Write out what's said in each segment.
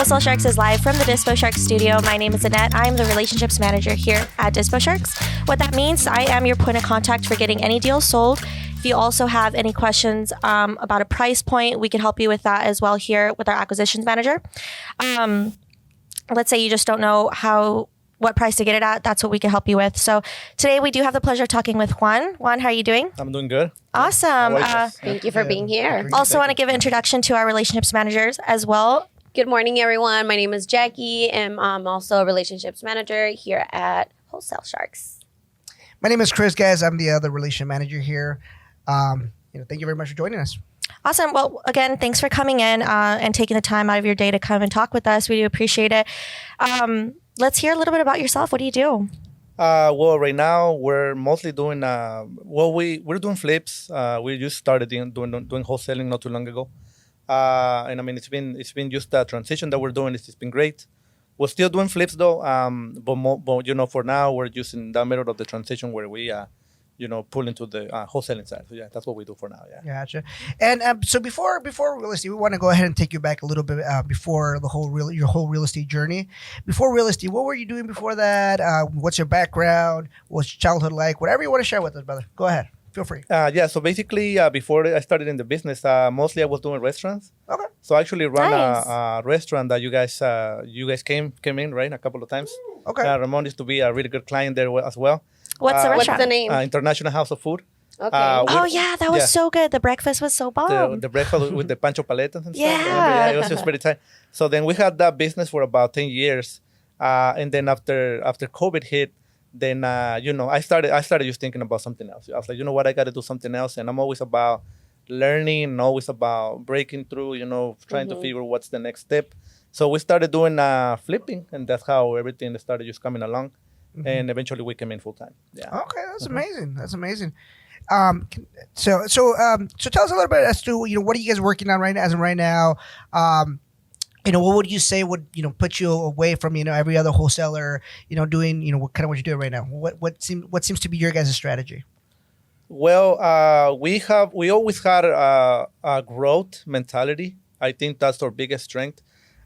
Wholesale Sharks is live from the Dispo Sharks studio. My name is Annette. I am the relationships manager here at Dispo Sharks. What that means, I am your point of contact for getting any deal sold. If you also have any questions about a price point, we can help you with that as well here with our acquisitions manager. Let's say you just don't know what price to get it at. That's what we can help you with. So today we do have the pleasure of talking with Juan. Juan, how are you doing? I'm doing good. Awesome. Thank you for being here. Also want to give an introduction to our relationships managers as well. Good morning, everyone. My name is Jackie, and I'm also a relationships manager here at Wholesale Sharks. My name is Chris, guys. I'm the other relationship manager here. Thank you very much for joining us. Awesome. Well, again, thanks for coming in and taking the time out of your day to come and talk with us. We do appreciate it. Let's hear a little bit about yourself. What do you do? Well, right now we're mostly doing we're doing flips. We just started doing wholesaling not too long ago, and I mean it's been just a transition that we're doing. It's been great. We're still doing flips though, but for now we're just in the middle of the transition where we pull into the wholesaling side. So yeah, that's what we do for now. Yeah. Gotcha. And so before real estate, we want to go ahead and take you back a little bit before your whole real estate journey. Before real estate, what were you doing before that? What's your background? What's your childhood like? Whatever you want to share with us, brother. Go ahead. Feel free. So basically, before I started in the business, mostly I was doing restaurants. Okay. So I actually run Nice. a restaurant that you guys came in, right, a couple of times. Okay. Ramon used to be a really good client there as well. What's the What's restaurant? the name? International House of Food. Okay. Oh, yeah, that was so good. The breakfast was so bomb. The breakfast with the pancho paletas and Yeah. stuff. Yeah, it was just pretty tight. So then we had that business for about 10 years. And then after COVID hit, then, I started just thinking about something else. I was like, you know what, I got to do something else. And I'm always about learning, always about breaking through, trying to figure what's the next step. So we started doing flipping, and that's how everything started just coming along. Mm-hmm. And eventually we came in full time. Yeah. Okay, that's amazing. That's amazing. So tell us a little bit as to what are you guys working on right now? What would you say would put you away from every other wholesaler doing what you're doing right now? What seems to be your guys' strategy? Well, we always had a growth mentality. I think that's our biggest strength.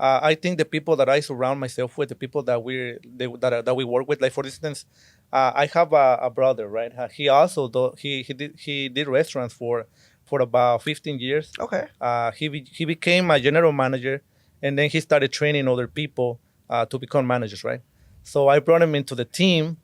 I think the people that I surround myself with, the people that we work with, like for instance, I have a brother, right? He also he did restaurants for about 15 years. Okay. He became a general manager, and then he started training other people to become managers, right? So I brought him into the team,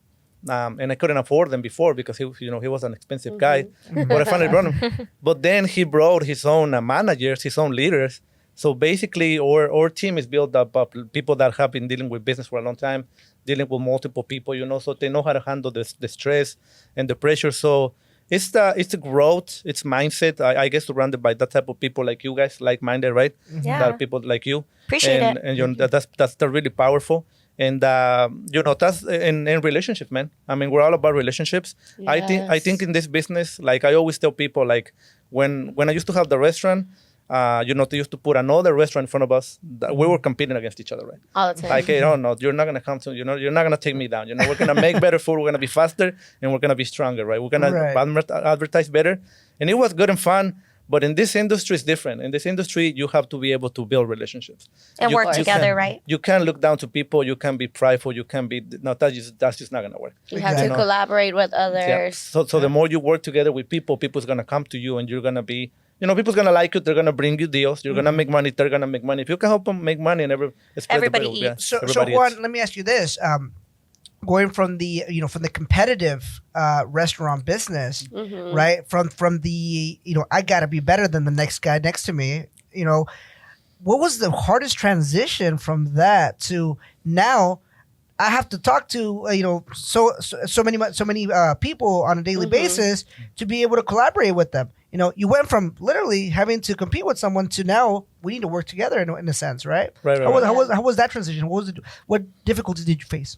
and I couldn't afford them before because he was an expensive guy, but I finally brought him. But then he brought his own managers, his own leaders. So basically, our team is built up of people that have been dealing with business for a long time, dealing with multiple people, so they know how to handle the stress and the pressure. So it's the growth, it's mindset. I guess surrounded by that type of people like you guys, like-minded, right? Yeah. That are people like you. Appreciate it. And that's really powerful. And that's in relationships, man. I mean, we're all about relationships. Yes. I think in this business, like I always tell people, like when I used to have the restaurant, they used to put another restaurant in front of us. We were competing against each other, right? All the time. Like, hey, no, you're not gonna come to, you're not gonna take me down. We're gonna make better food. We're gonna be faster, and we're gonna be stronger, right? We're gonna advertise better, and it was good and fun. But in this industry, it's different. In this industry, you have to be able to build relationships And work together, right? You can't look down to people. You can't be prideful. You can't be that's just not gonna work. You have to collaborate with others. Yeah. So the more you work together with people's gonna come to you, and you're gonna be. People's gonna like you. They're gonna bring you deals. You're gonna make money. They're gonna make money. If you can help them make money, and everybody eats. So Juan, let me ask you this: going from the competitive restaurant business, right? From the I gotta be better than the next guy next to me. What was the hardest transition from that to now? I have to talk to so many people on a daily basis to be able to collaborate with them. You went from literally having to compete with someone to now we need to work together in a sense, right? Right. How was that transition? What difficulties did you face?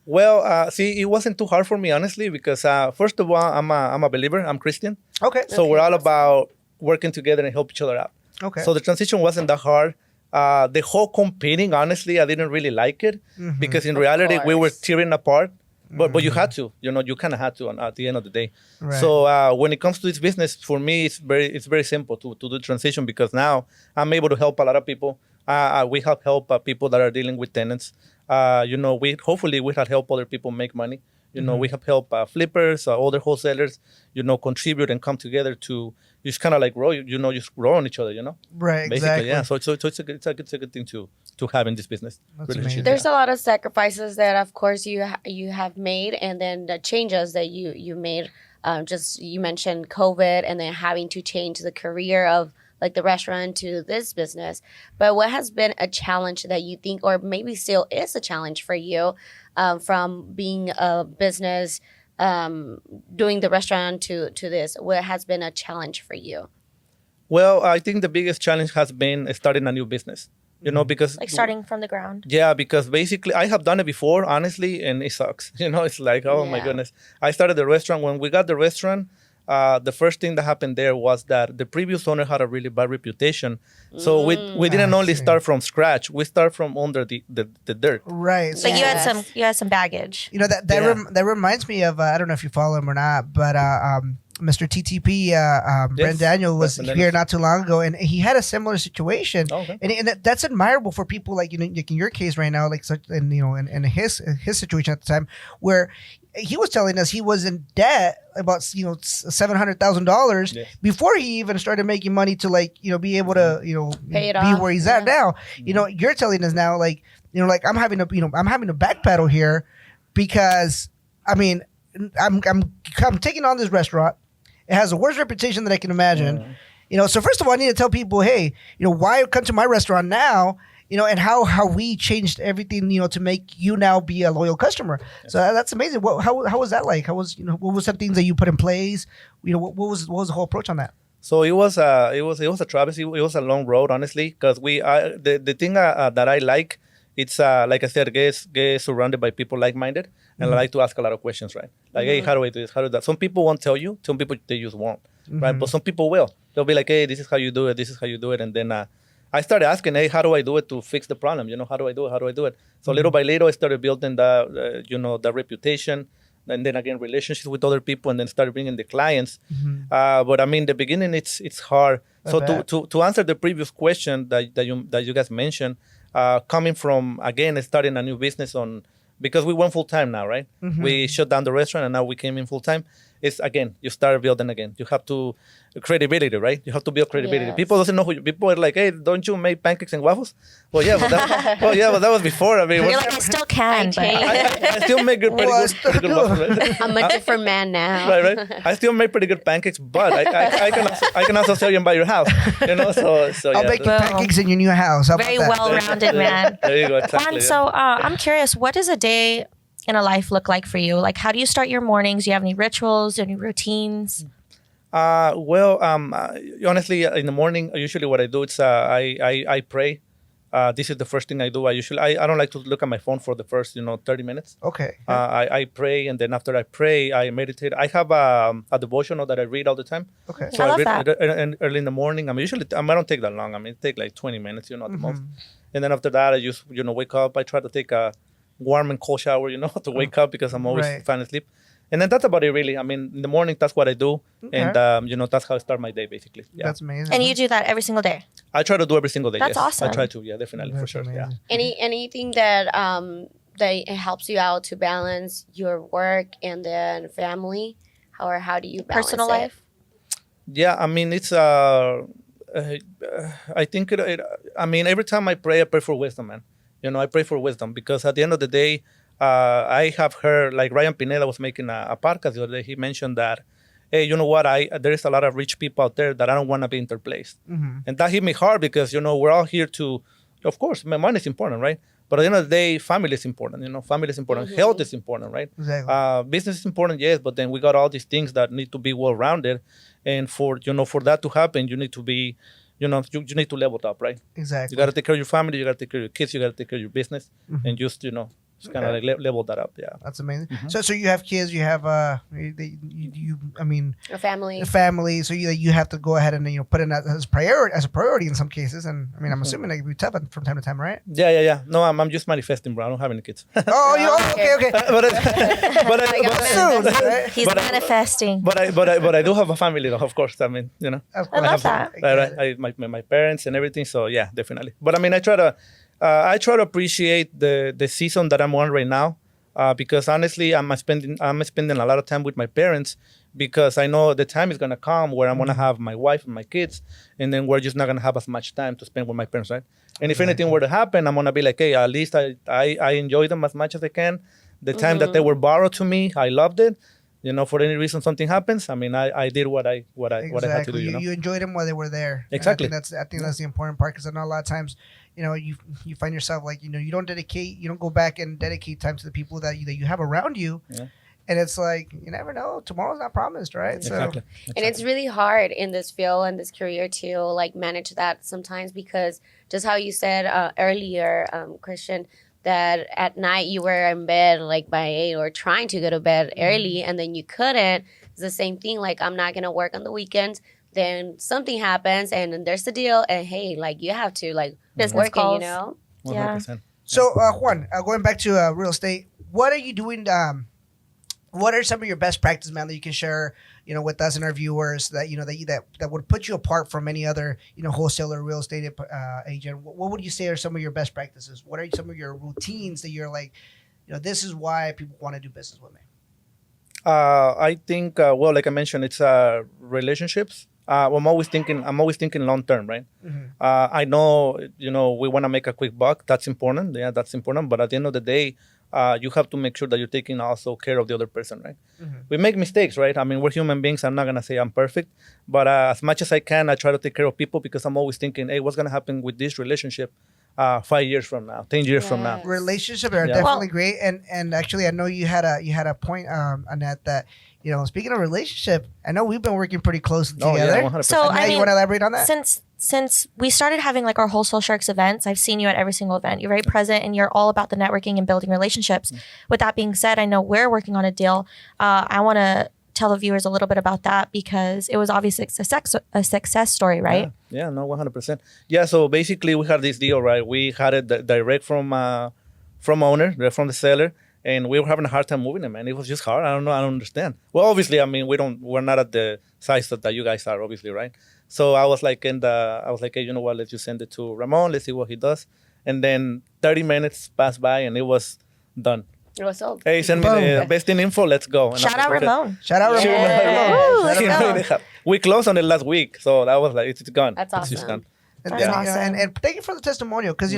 Well, see, it wasn't too hard for me, honestly, because first of all, I'm a believer. I'm Christian. Okay. So we're all about working together and help each other out. Okay. So the transition wasn't that hard. The whole competing, honestly, I didn't really like it because in reality, we were tearing apart. But you had to, you kind of had to at the end of the day. Right. So when it comes to this business, for me, it's very simple to do the transition because now I'm able to help a lot of people. We have helped people that are dealing with tenants. We hopefully we have helped other people make money. We have helped flippers, other wholesalers, contribute and come together to just kind of like grow, just grow on each other, Right, Basically, exactly. yeah. So it's a good thing to have in this business. That's relationship, amazing. There's yeah. a lot of sacrifices that, of course, you have made, and then the changes that you made. Just you mentioned COVID, and then having to change the career of like the restaurant to this business. But what has been a challenge that you think, or maybe still is a challenge for you, from being a business, doing the restaurant to this? What has been a challenge for you? Well, I think the biggest challenge has been starting a new business. Because Like starting from the ground. yeah, because basically I have done it before, honestly, and it sucks. It's like, oh my Yeah. goodness. I started the restaurant. When we got the restaurant, the first thing that happened there was that the previous owner had a really bad reputation. So we didn't I only see. start from scratch. We start from under the dirt. Right. So Yes. you had some baggage. That Yeah. that reminds me of I don't know if you follow him or not, but Mr. TTP, Brent Daniel was Brent here Daniels. not too long ago, and he had a similar situation. Oh, okay. And that's admirable for people like like in your case right now, like such, and in his situation at the time, where he was telling us he was in debt about $700,000 Yes. before he even started making money to be able to Pay it be off, where he's at now. You're telling us now like I'm having to backpedal here because I mean I'm taking on this restaurant. It has the worst reputation that I can imagine. So first of all, I need to tell people, hey, why come to my restaurant now? And how we changed everything, to make you now be a loyal customer. So that's amazing. How was that like? How was what was some things that you put in place? What was the whole approach on that? So it was a travesty. It was a long road, honestly, because the thing that I like, it's like I said, get surrounded by people like-minded, and I like to ask a lot of questions, right? Like, hey, how do I do this? How do that? Some people won't tell you. Some people they just won't, right? But some people will. They'll be like, hey, this is how you do it. This is how you do it, and then I started asking, hey, how do I do it to fix the problem? How do I do it? How do I do it? So little by little, I started building the reputation, and then again relationships with other people, and then started bringing the clients. But I mean, the beginning it's hard. So to answer the previous question that you guys mentioned, coming from again starting a new business because we went full time now, right? We shut down the restaurant and now we came in full time. It's again, you start building again. You have to credibility, right? You have to build credibility. Yes. People doesn't know who you, people are like, hey, don't you make pancakes and waffles? Well, yeah, but that was before. I mean, You're like, I still can. but- I still make pretty good waffles. Right? I'm a different man now. right. I still make pretty good pancakes, but I can also sell you and buy your house. So I'll yeah, bake you Boom. pancakes in your new house. How about Very that? well-rounded man. There you go. Exactly. Juan, so I'm curious, what does a day in a life look like for you? Like, how do you start your mornings? Do you have any rituals, any routines? Honestly, in the morning, usually what I do is I pray. This is the first thing I do. I don't like to look at my phone for the first 30 minutes. Okay. I pray, and then after I pray, I meditate. I have a devotional that I read all the time. Okay. So I love read that. and early in the morning. I don't take that long. It take like 20 minutes, at the most. And then after that, I just wake up. I try to take a warm and cold shower, to wake up because I'm always Right. trying to sleep. And then that's about it, really. I mean, in the morning, that's what I do, and that's how I start my day, basically. Yeah, That's amazing. And you do that every single day. I try to do every single day. That's yes. awesome. I try to, yeah, definitely, for That's sure. Yeah. amazing. Anything that that helps you out to balance your work and then family, how do you balance Personal it? life? Yeah, I mean, it's I think I mean, every time I pray for wisdom, man. I pray for wisdom because at the end of the day, I have heard, like Ryan Pineda was making a podcast the other day. He mentioned that, hey, you know what? There is a lot of rich people out there that I don't want to be in their place, and that hit me hard because we're all here to, of course, money is important, right? But at the end of the day, family is important. Family is important. Health is important, right? Exactly. Business is important, yes, but then we got all these things that need to be well rounded, and for that to happen, you need to be. You need to level up, right? Exactly. You got to take care of your family. You got to take care of your kids. You got to take care of your business, and just just kind of like leveled that up. Yeah. That's amazing. So you have kids, you have I mean, A family. a family. So you have to go ahead and put in that as a priority in some cases. And I mean, I'm assuming that can be tough from time to time, right? Yeah. No, I'm just manifesting, bro. I don't have any kids. Okay. Soon, right? He's manifesting. But I do have a family, though. Of course, I mean, Of I love course. that. my parents and everything. So yeah, definitely. But I mean, I try to appreciate the season that I'm on right now, because honestly, I'm spending a lot of time with my parents, because I know the time is gonna come where I'm gonna have my wife and my kids, and then we're just not gonna have as much time to spend with my parents, right? And if anything were to happen, I'm gonna be like, hey, at least I enjoy them as much as I can. The time that they were borrowed to me, I loved it. For any reason something happens, I mean, I did what I had to do. You enjoyed them while they were there. Exactly. And I think that's the important part, because I know a lot of times, you find yourself like you don't go back and dedicate time to the people that you have around you. Yeah. And it's like, you never know. Tomorrow's not promised, right? Exactly. And it's really hard in this field and this career to like manage that sometimes, because just how you said earlier, Christian, that at night you were in bed like by 8 or trying to go to bed early, and then you couldn't. It's the same thing. Like, I'm not going to work on the weekends. Then something happens and then there's the deal. And hey, like, you have to like Business work it, calls. 100%. So, Juan, going back to real estate, what are you doing? What are some of your best practices, man, that you can share, with us and our viewers that that would put you apart from any other, wholesaler, real estate agent? What would you say are some of your best practices? What are some of your routines that you're like, this is why people want to do business with me? I think, like I mentioned, it's relationships. I'm always thinking long term, right? I know, we want to make a quick buck. That's important. Yeah, that's important. But at the end of the day, you have to make sure that you're taking also care of the other person, right? We make mistakes, right? I mean, we're human beings. I'm not going to say I'm perfect. But as much as I can, I try to take care of people, because I'm always thinking, hey, what's going to happen with this relationship 5 years from now, 10 years from now? Relationships are definitely great. And actually, I know you had a point, Annette, that, speaking of relationship, I know we've been working pretty closely together. Yeah, 100%. So, You want to elaborate on that? Since we started having like our Wholesale Sharks events, I've seen you at every single event. You're very present and you're all about the networking and building relationships. With that being said, I know we're working on a deal. I want to tell the viewers a little bit about that, because it was obviously a success story, right? Yeah, no, 100%. Yeah, so basically we had this deal, right? We had it direct from owner, direct from the seller. And we were having a hard time moving them, man. It was just hard. I don't know. I don't understand. Well, obviously, I mean, we're not at the size that you guys are, obviously, right? So I was like, hey, you know what? Let's just send it to Ramon. Let's see what he does. And then 30 minutes passed by, and it was done. It was sold. Hey, send me the best in info. Let's go. And Shout out Ramon. Shout out Ramon. Woo, let's go. We closed on it last week, so that was like, it's gone. That's It's just awesome. gone. And, That's and, awesome. and thank you for the testimonial, because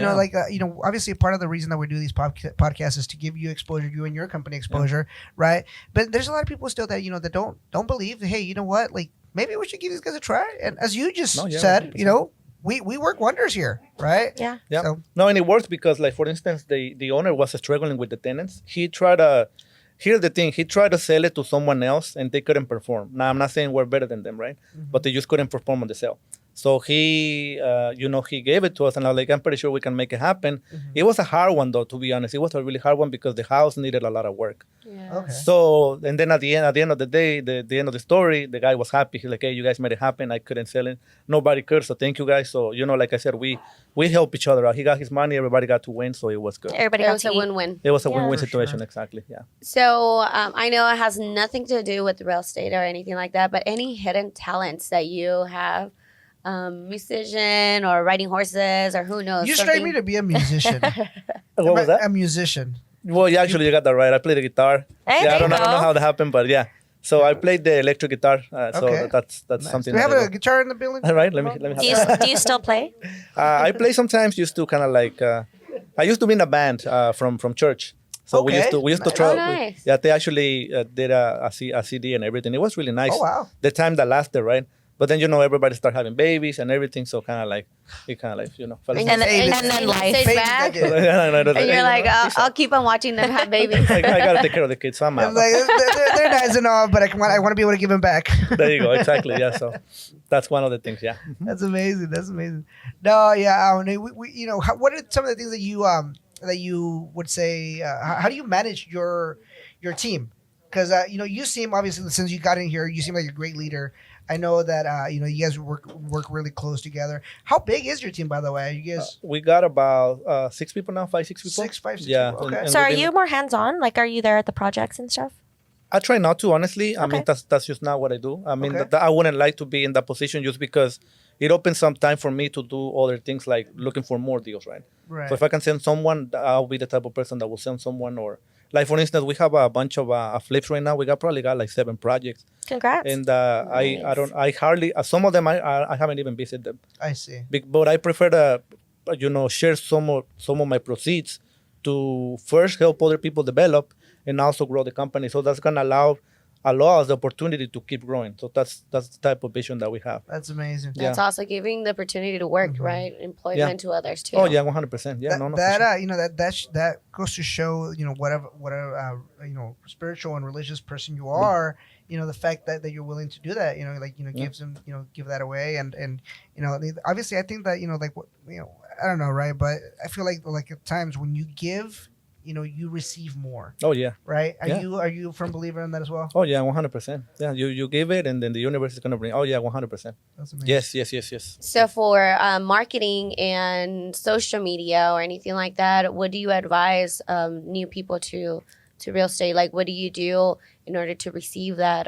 obviously part of the reason that we do these podcasts is to give you exposure, you and your company exposure, right? But there's a lot of people still that that don't believe. Hey, you know what? Like, maybe we should give these guys a try. And as you just said, 100%. we work wonders here, right? Yeah. Yeah. So, No, and it works because, like, for instance, the owner was struggling with the tenants. Here's the thing. He tried to sell it to someone else, and they couldn't perform. Now, I'm not saying we're better than them, right? But they just couldn't perform on the sale. So he gave it to us, and I was like, I'm pretty sure we can make it happen. It was a hard one, though, to be honest. It was a really hard one because the house needed a lot of work. Yeah. okay. So, and then at the end of the day, the end of the story, the guy was happy. He's like, hey, you guys made it happen. I couldn't sell it. Nobody could. So thank you guys. So, like I said, we help each other out. He got his money. Everybody got to win. So it was good. Everybody It got was to a eat. win-win. It was a Yeah. win-win For situation. sure. Exactly. Yeah. So I know it has nothing to do with real estate or anything like that, but any hidden talents that you have, musician or riding horses or who knows. You strike me to be a musician. What was that? A musician. Well, yeah, actually, you got that right. I play the guitar. Hey, yeah, I there don't you know go. how that happened, but yeah. So I played the electric guitar. So Okay. that's Nice. something. Do we have that I a guitar in the building? All right, let me have Do you, that. do you still play? I play sometimes, used to kind of like. I used to be in a band from church. So we used to Nice. try. Oh, nice. Yeah, they actually did a CD and everything. It was really nice. Oh, wow. The time that lasted, right? But then everybody started having babies and everything, so kind of like fell And, asleep. then- and and then you life. stayed Fades back, that and day. you're like, I'll keep on watching them have babies. I gotta take care of the kids, so I'm out. I'm like, they're nice and all, but I want to be able to give them back. There you go, exactly. Yeah, so that's one of the things. Yeah. That's amazing. That's amazing. No, yeah. We what are some of the things that that you would say? How do you manage your team? Because you seem, obviously, since you got in here, you seem like a great leader. I know that you guys work really close together. How big is your team, by the way? You guys We got about 6 people now, 6 people. six Yeah. people? Okay. So are within- you more hands-on? Like, are you there at the projects and stuff? I try not to, honestly. I Okay. mean, that's just not what I do. I mean, Okay. I wouldn't like to be in that position just because it opens some time for me to do other things like looking for more deals, right? Right. So if I can send someone, I'll be the type of person that will send someone. Or like, for instance, we have a bunch of flips right now. We probably got like 7 projects, Congrats. and I hardly some of them I haven't even visited them. I see. But I prefer to share some of my proceeds to first help other people develop and also grow the company. So that's gonna allow us the opportunity to keep growing. So that's the type of vision that we have. That's amazing. Yeah. That's also giving the opportunity to work, right? Employment to others too. Oh yeah, 100%. Yeah, no, for sure. That goes to show whatever spiritual and religious person you are, the fact that you're willing to do that, gives them, give that away, and obviously I think that I don't know, right, but I feel like at times when you give, you receive more, Oh yeah. right? Yeah. Are you a firm believer in that as well? Oh yeah, 100%. Yeah, you give it, and then the universe is gonna bring. Oh yeah, 100%. That's amazing. Yes. So for marketing and social media or anything like that, what do you advise new people to real estate? Like, what do you do in order to receive that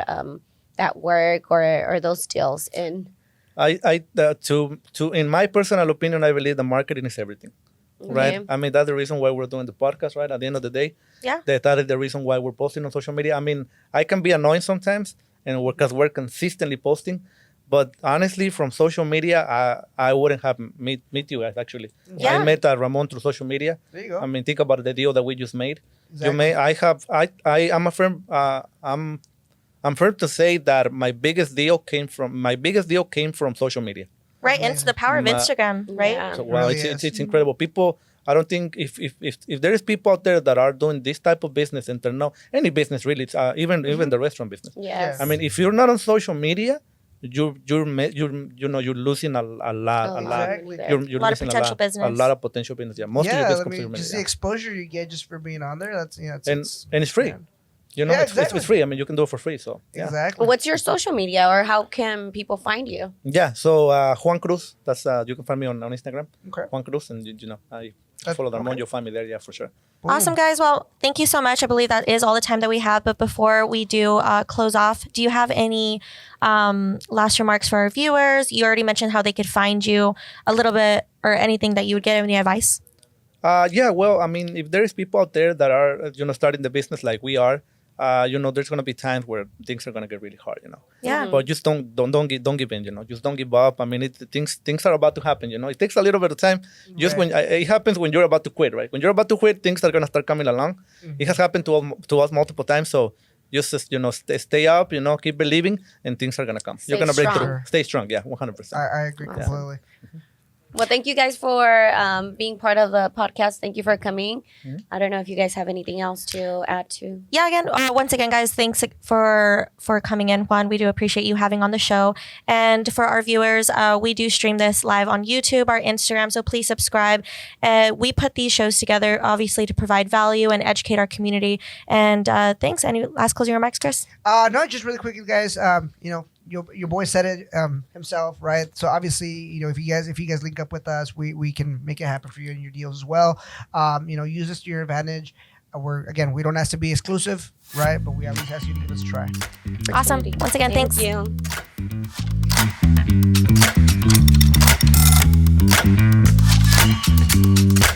work or those deals in? In my personal opinion, I believe the marketing is everything. Right. Okay. I mean, that's the reason why we're doing the podcast, right? At the end of the day, Yeah. that is the reason why we're posting on social media. I mean, I can be annoying sometimes, and because we're consistently posting. But honestly, from social media, I wouldn't have meet you guys actually. Yeah. I met Ramon through social media. There you go. I mean, think about the deal that we just made. Exactly. I'm a firm. I'm firm to say that my biggest deal came from social media. Right. And it's the power of Ma- Instagram, right? Yeah. So wow, really it's incredible. People, I don't think if there is people out there that are doing this type of business and turn out any business really, it's, even the restaurant business. Yes. I mean, if you're not on social media, you're losing a lot. Exactly. You're A lot of losing potential business. A lot of potential business. Yeah, most of your business comes through just the media. exposure you get just for being on there. That's And it's free. man. It's exactly. free. I mean, you can do it for free. So yeah. Exactly. What's your social media, or how can people find you? Yeah. So Juan Cruz. That's you can find me on Instagram. Okay. Juan Cruz, and I follow Ramon. You'll find me there. Yeah, for sure. Awesome, guys. Well, thank you so much. I believe that is all the time that we have. But before we do close off, do you have any last remarks for our viewers? You already mentioned how they could find you a little bit, or anything that you would give any advice? Yeah. Well, I mean, if there is people out there that are starting the business like we are, there's gonna be times where things are gonna get really hard. Yeah. But just don't give in. Just don't give up. I mean, things are about to happen. It takes a little bit of time. Just Right. when it happens when you're about to quit, right? When you're about to quit, things are gonna start coming along. It has happened to us multiple times. So just stay up. Keep believing, and things are gonna come. Stay You're gonna break strong. through. Stay strong. Yeah, 100%. I agree completely. Well, thank you guys for being part of the podcast. Thank you for coming. I don't know if you guys have anything else to add to. Yeah, again, once again, guys, thanks for coming in, Juan. We do appreciate you having on the show. And for our viewers, we do stream this live on YouTube, our Instagram, so please subscribe. We put these shows together, obviously, to provide value and educate our community. And thanks. Any last closing remarks, Chris? No, just really quickly, guys. Your boy said it himself, right? So obviously, if you guys link up with us, we can make it happen for you and your deals as well. Use this to your advantage. We don't ask to be exclusive, right? But we at least ask you to give us a try. Awesome. Once again, thanks. Thank you.